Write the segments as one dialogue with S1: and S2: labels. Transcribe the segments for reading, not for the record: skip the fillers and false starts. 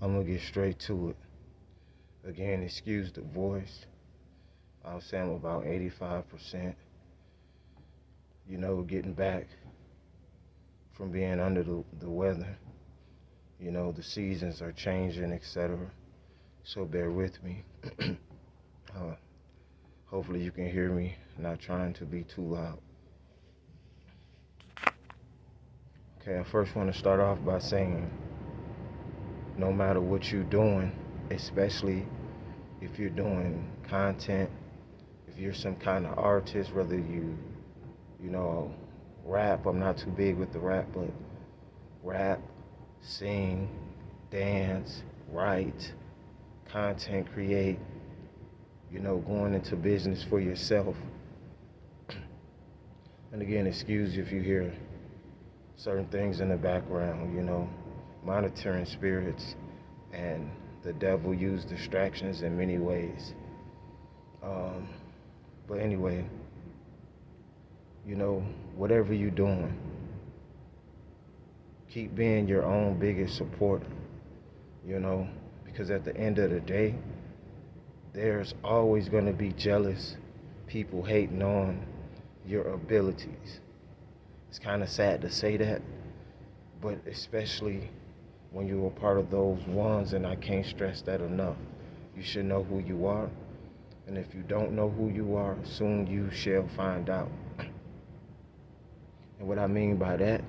S1: I'm gonna get straight to it. Again, excuse the voice. I'll say I'm about 85%, getting back from being under the weather. The seasons are changing, etc. So bear with me. uh, Hopefully you can hear me, not trying to be too loud. Okay, I first want to start off by saying no matter what you're doing, especially if you're doing content, if you're some kind of artist, whether you rap, I'm not too big with the rap, but rap, sing, dance, write, content create, going into business for yourself. And again, excuse if you hear certain things in the background, monitoring spirits, and the devil used distractions in many ways. But anyway, whatever you're doing, keep being your own biggest supporter, because at the end of the day, there's always going to be jealous people hating on your abilities. It's kind of sad to say that, but especially when you're a part of those ones, and I can't stress that enough. You should know who you are, and if you don't know who you are, soon you shall find out. And what I mean by that,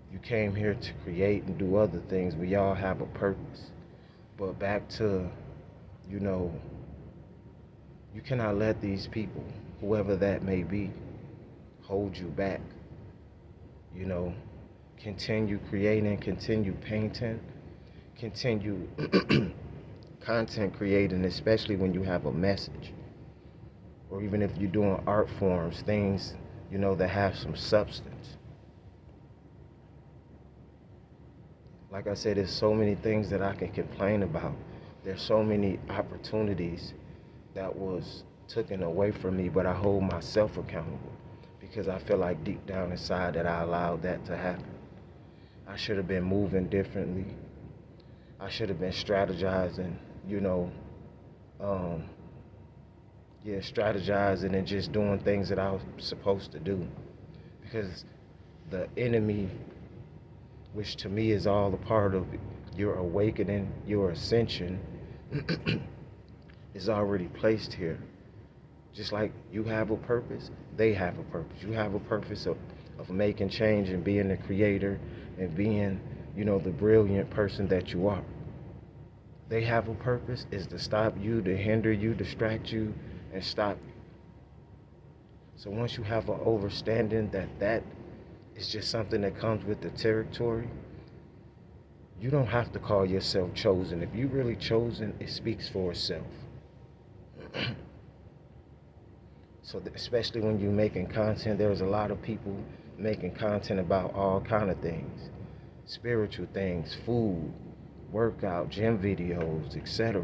S1: you came here to create and do other things. We all have a purpose. But back to, you cannot let these people, whoever that may be, hold you back. Continue creating, continue painting, continue content creating, especially when you have a message. Or even if you're doing art forms, things, that have some substance. Like I said, there's so many things that I can complain about. There's so many opportunities that was taken away from me, but I hold myself accountable because I feel like deep down inside that I allowed that to happen. I should have been moving differently. I should have been strategizing, strategizing and just doing things that I was supposed to do. Because the enemy, which to me is all a part of your awakening, your ascension, is already placed here. Just like you have a purpose, they have a purpose. You have a purpose of making change and being the creator and being, the brilliant person that you are. They have a purpose is to stop you, to hinder you, distract you, and stop you. So once you have an understanding that is just something that comes with the territory, you don't have to call yourself chosen. If you're really chosen, it speaks for itself. So especially when you're making content, there's a lot of people making content about all kind of things. Spiritual things, food, workout, gym videos, etc.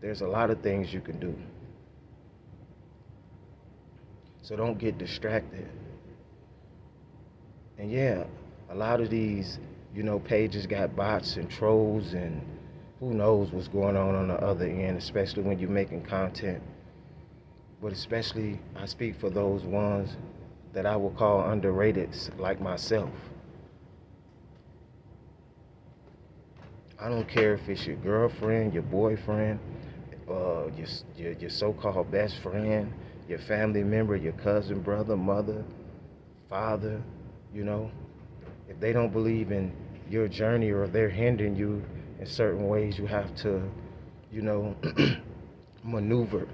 S1: There's a lot of things you can do. So don't get distracted. And yeah, a lot of these, pages got bots and trolls and who knows what's going on the other end, especially when you're making content. But especially, I speak for those ones that I will call underrated, like myself. I don't care if it's your girlfriend, your boyfriend, your so-called best friend, your family member, your cousin, brother, mother, father, If they don't believe in your journey or they're hindering you in certain ways, you have to, maneuver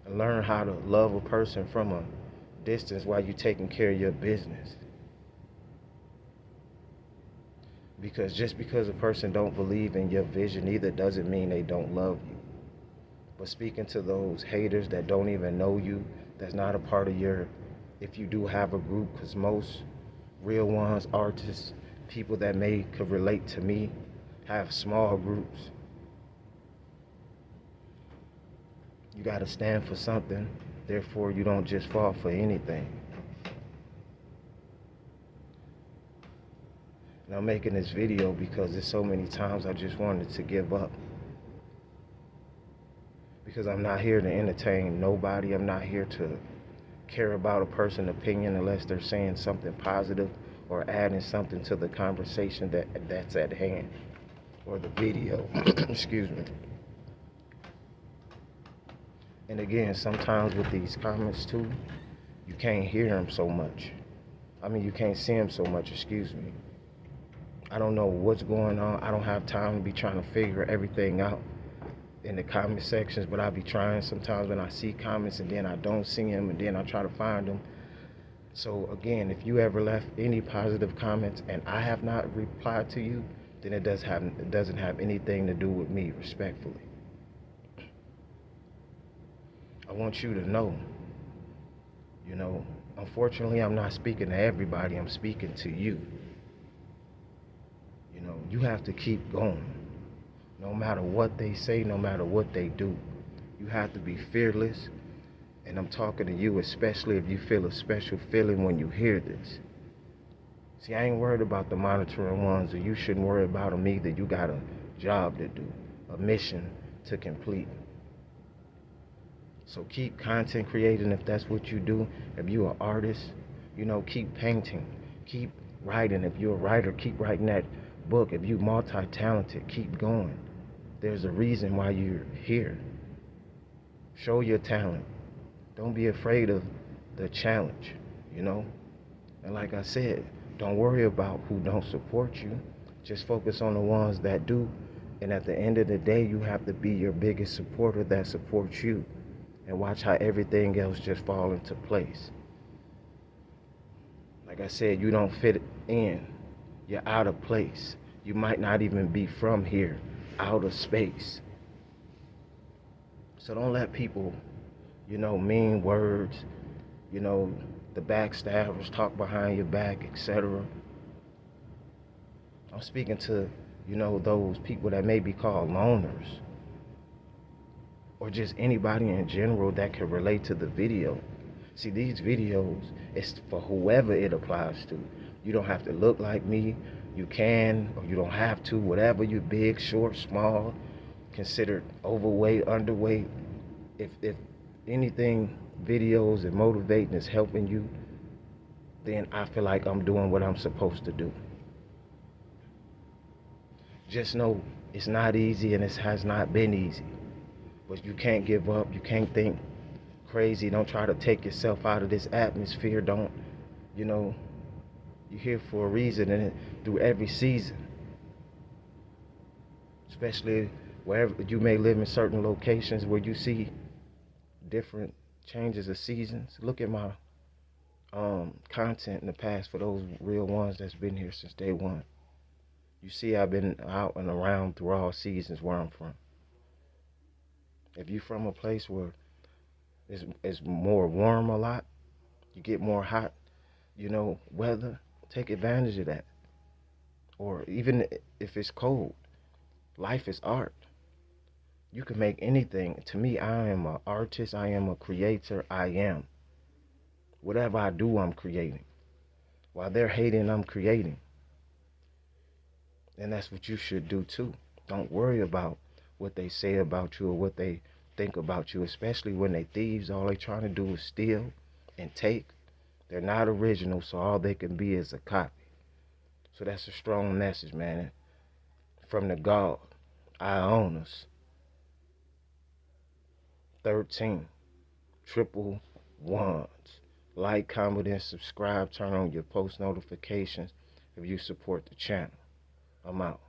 S1: and learn how to love a person from a distance while you're taking care of your business. Because just because a person don't believe in your vision either doesn't mean they don't love you. But speaking to those haters that don't even know you, that's not a part of your, if you do have a group, because most real ones, artists, people that could relate to me, have small groups. You got to stand for something, therefore you don't just fall for anything. And I'm making this video because there's so many times I just wanted to give up. Because I'm not here to entertain nobody. I'm not here to care about a person's opinion unless they're saying something positive or adding something to the conversation that's at hand or the video. Excuse me. And again, sometimes with these comments too, you can't hear them so much. I mean, you can't see them so much, excuse me. I don't know what's going on. I don't have time to be trying to figure everything out in the comment sections, but I'll be trying sometimes when I see comments and then I don't see them and then I try to find them. So again, if you ever left any positive comments and I have not replied to you, then it doesn't have anything to do with me, respectfully. I want you to know, unfortunately, I'm not speaking to everybody. I'm speaking to you. You have to keep going. No matter what they say, no matter what they do. You have to be fearless. And I'm talking to you, especially if you feel a special feeling when you hear this. See, I ain't worried about the monitoring ones, or you shouldn't worry about them either. You got a job to do, a mission to complete. So keep content creating if that's what you do. If you're an artist, keep painting, keep writing. If you're a writer, keep writing that book. If you're multi-talented, keep going. There's a reason why you're here. Show your talent. Don't be afraid of the challenge, And like I said, don't worry about who don't support you. Just focus on the ones that do. And at the end of the day, you have to be your biggest supporter that supports you. And watch how everything else just fall into place. Like I said, you don't fit in. You're out of place. You might not even be from here, out of space. So don't let people, mean words, the backstabbers talk behind your back, etc. I'm speaking to, those people that may be called loners, or just anybody in general that can relate to the video. See, these videos, it's for whoever it applies to. You don't have to look like me. You can, or you don't have to, whatever you're, big, short, small, considered overweight, underweight. If anything, videos and motivating is helping you, then I feel like I'm doing what I'm supposed to do. Just know it's not easy and it has not been easy. But you can't give up. You can't think crazy. Don't try to take yourself out of this atmosphere. Don't, you're here for a reason, and through every season. Especially wherever you may live in certain locations where you see different changes of seasons. Look at my content in the past for those real ones that's been here since day one. You see I've been out and around through all seasons where I'm from. If you're from a place where it's more warm a lot, you get more hot, weather, take advantage of that. Or even if it's cold, life is art. You can make anything. To me, I am an artist. I am a creator. I am. Whatever I do, I'm creating. While they're hating, I'm creating. And that's what you should do too. Don't worry about what they say about you or what they think about you, especially when they thieves. All they trying to do is steal and take. They're not original, so all they can be is a copy. So that's a strong message, man. From the God, I own us. 13 triple ones. Like, comment, and subscribe. Turn on your post notifications if you support the channel. I'm out.